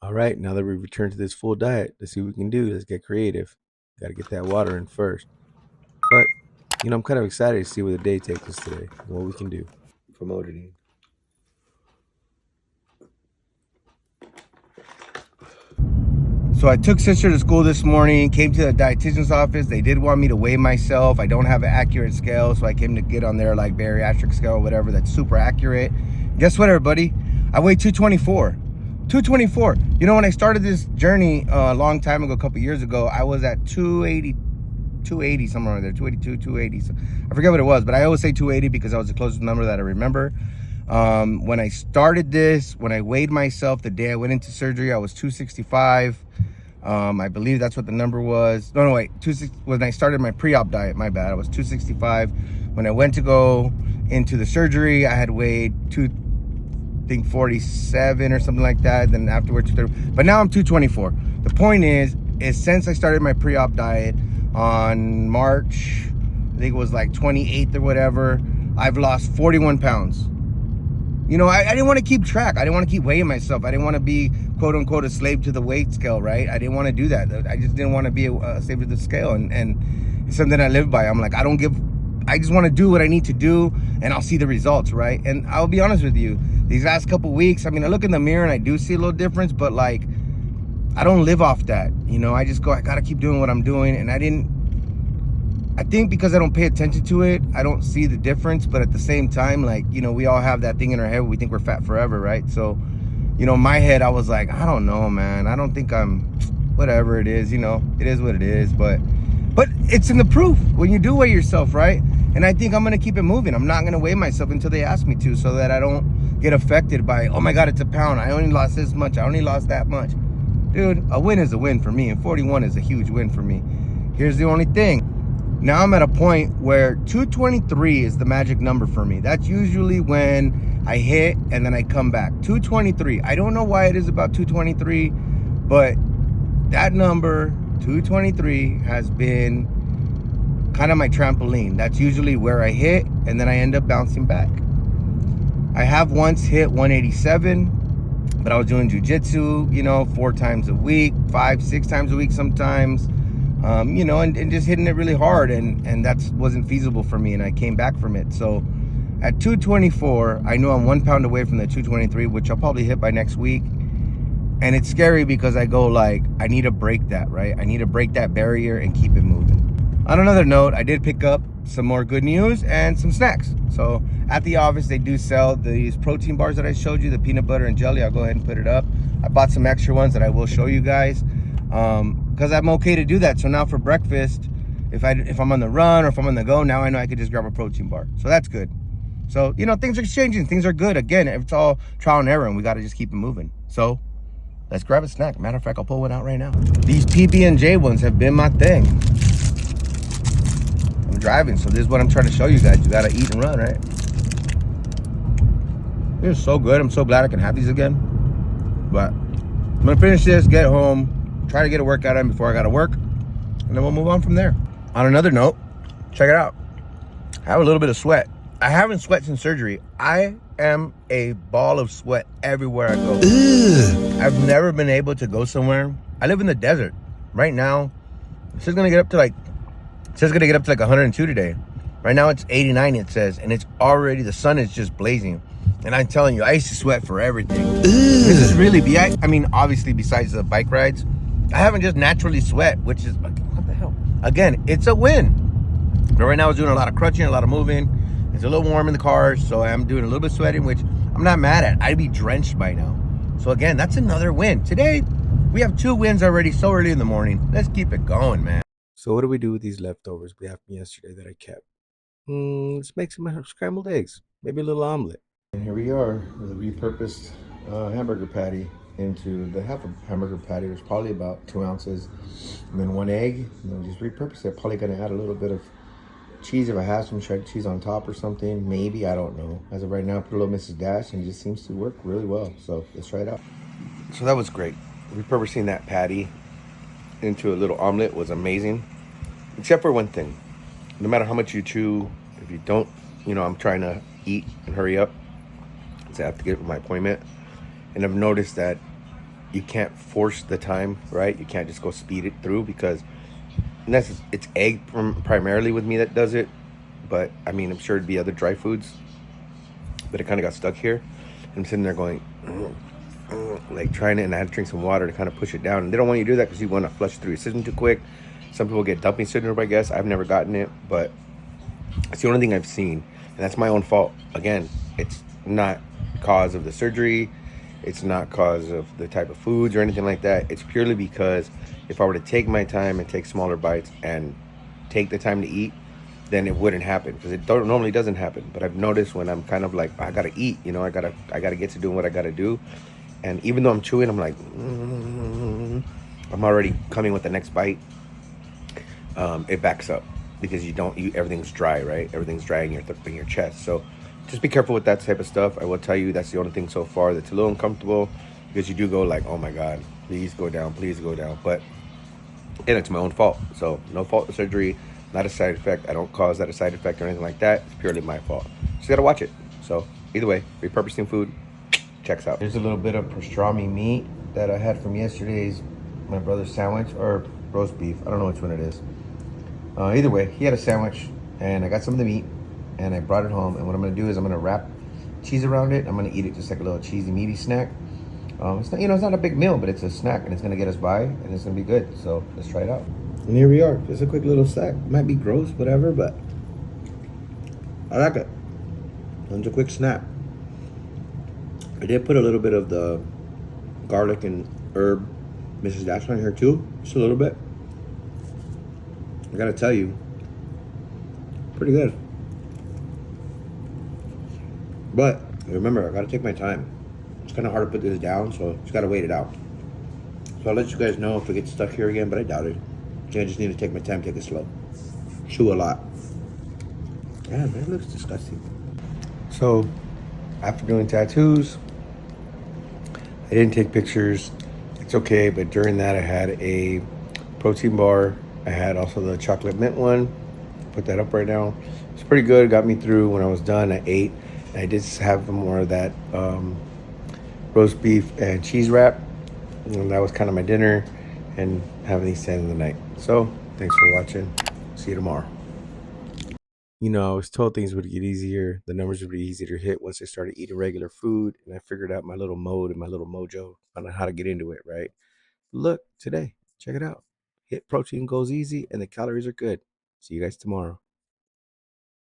All right, now that we've returned to this full diet, let's see what we can do. Let's get creative. Got to get that water in first. But, I'm kind of excited to see where the day takes us today and what we can do. Promote eating. So I took sister to school this morning, came to the dietitian's office. They did want me to weigh myself. I don't have an accurate scale, so I came to get on their like bariatric scale or whatever that's super accurate. Guess what, everybody? I weigh 224. 224. You know, when I started this journey a long time ago, a couple years ago, I was at 280 somewhere around there, 282, 280. So I forget what it was, but I always say 280 because that was the closest number that I remember. When I started this, when I weighed myself the day I went into surgery, I was 265. I believe that's what the number was. No, wait. When I started my pre-op diet, my bad, I was 265. When I went to go into the surgery, I had weighed 47 or something like that. Then afterwards, 230. But now I'm 224. The point is since I started my pre-op diet on March, I think it was like 28th or whatever, I've lost 41 pounds. You know, I didn't want to keep track. I didn't want to keep weighing myself. I didn't want to be, quote unquote, a slave to the weight scale, right? I didn't want to do that. I just didn't want to be a slave to the scale. And it's something I live by. I'm like, I just want to do what I need to do and I'll see the results, right? And I'll be honest with you, these last couple weeks, I mean, I look in the mirror and I do see a little difference, but like, I don't live off that. You know, I just go, I got to keep doing what I'm doing. And I think because I don't pay attention to it, I don't see the difference. But at the same time, like, you know, we all have that thing in our head where we think we're fat forever, right? So, you know, in my head, I was like, I don't know, man. I don't think whatever it is, you know, it is what it is. But it's in the proof when you do weigh yourself, right? And I think I'm going to keep it moving. I'm not going to weigh myself until they ask me to, so that I don't get affected by, oh my God, it's a pound. I only lost this much. I only lost that much. Dude, a win is a win for me. And 41 is a huge win for me. Here's the only thing. Now I'm at a point where 223 is the magic number for me. That's usually when I hit and then I come back. 223. I don't know why it is about 223, but that number, 223, has been kind of my trampoline. That's usually where I hit and then I end up bouncing back. I have once hit 187, but I was doing jujitsu, you know, 4 times a week, 5, 6 times a week sometimes. You know, and just hitting it really hard, and that wasn't feasible for me, and I came back from it. So at 224, I know I'm 1 pound away from the 223, which I'll probably hit by next week. And it's scary because I go like, I need to break that, right? I need to break that barrier and keep it moving. On another note, I did pick up some more good news and some snacks. So at the office, they do sell these protein bars that I showed you, the peanut butter and jelly. I'll go ahead and put it up. I bought some extra ones that I will show you guys. Because I'm okay to do that. So now for breakfast, if I'm on the run or if I'm on the go, now I know I could just grab a protein bar. So that's good. So, you know, things are changing. Things are good. Again, it's all trial and error, and we got to just keep it moving. So let's grab a snack. Matter of fact, I'll pull one out right now. These PB&J ones have been my thing. I'm driving, so this is what I'm trying to show you guys. You got to eat and run, right? They're so good. I'm so glad I can have these again. But I'm going to finish this, get home, try to get a workout in before I got to work, and then we'll move on from there. On another note, check it out. I have a little bit of sweat. I haven't sweat since surgery. I am a ball of sweat everywhere I go. Ugh. I've never been able to go somewhere. I live in the desert. Right now, it's gonna get up to like 102 today. Right now it's 89, it says, and it's already, the sun is just blazing. And I'm telling you, I used to sweat for everything. Ugh. This is really, I mean, obviously besides the bike rides, I haven't just naturally sweat, which is, what the hell? Again, it's a win. But right now I was doing a lot of crunching, a lot of moving. It's a little warm in the car, so I'm doing a little bit of sweating, which I'm not mad at. I'd be drenched by now. So again, that's another win. Today, we have 2 wins already so early in the morning. Let's keep it going, man. So what do we do with these leftovers we have from yesterday that I kept? Let's make some scrambled eggs. Maybe a little omelet. And here we are with a repurposed hamburger patty into the half a hamburger patty. There's probably about 2 ounces and then 1 egg, and then just repurpose it. Probably gonna add a little bit of cheese if I have some shredded cheese on top or something. Maybe, I don't know. As of right now, put a little Mrs. Dash and it just seems to work really well. So let's try it out. So that was great. Repurposing that patty into a little omelet was amazing. Except for one thing. No matter how much you chew, if you don't, you know, I'm trying to eat and hurry up. So I have to get my appointment. And I've noticed that you can't force the time, right? You can't just go speed it through, because it's egg primarily with me that does it. But I mean, I'm sure it'd be other dry foods, but it kind of got stuck here. And I'm sitting there going, like trying it, and I had to drink some water to kind of push it down. And they don't want you to do that because you want to flush through your system too quick. Some people get dumping syndrome, I guess. I've never gotten it, but it's the only thing I've seen, and that's my own fault. Again, it's not cause of the surgery. It's not cause of the type of foods or anything like that. It's purely because if I were to take my time and take smaller bites and take the time to eat, then it wouldn't happen, because it normally doesn't happen. But I've noticed when I'm kind of like, I gotta eat, I gotta get to doing what I gotta do, and even though I'm chewing, I'm like, I'm already coming with the next bite. It backs up because everything's dry, right? Everything's dry in your chest. So just be careful with that type of stuff. I will tell you, that's the only thing so far that's a little uncomfortable, because you do go like, oh my God, please go down, please go down. But and it's my own fault. So no fault of surgery, not a side effect. I don't cause that a side effect or anything like that. It's purely my fault. Just gotta watch it. So either way, repurposing food checks out. Here's a little bit of pastrami meat that I had from yesterday's my brother's sandwich, or roast beef. I don't know which one it is. Either way, he had a sandwich, and I got some of the meat, and I brought it home. And what I'm gonna do is I'm gonna wrap cheese around it. I'm gonna eat it just like a little cheesy, meaty snack. It's not, it's not a big meal, but it's a snack, and it's gonna get us by, and it's gonna be good. So let's try it out. And here we are. Just a quick little snack. Might be gross, whatever, but I like it. It's a quick snack. I did put a little bit of the garlic and herb Mrs. Dash on here too, just a little bit. I gotta tell you, pretty good. But remember, I gotta take my time. It's kind of hard to put this down, so just gotta wait it out. So I'll let you guys know if it gets stuck here again, but I doubt it. I just need to take my time, take it slow. Chew a lot. Man, that looks disgusting. So, after doing tattoos, I didn't take pictures. It's okay, but during that I had a protein bar. I had also the chocolate mint one. Put that up right now. It's pretty good. It got me through. When I was done, I ate. And I did have more of that roast beef and cheese wrap. And that was kind of my dinner, and having these 10 in the night. So, thanks for watching. See you tomorrow. I was told things would get easier. The numbers would be easier to hit once I started eating regular food, and I figured out my little mode and my little mojo on how to get into it, right? Look, today, check it out. Hit protein goes easy, and the calories are good. See you guys tomorrow.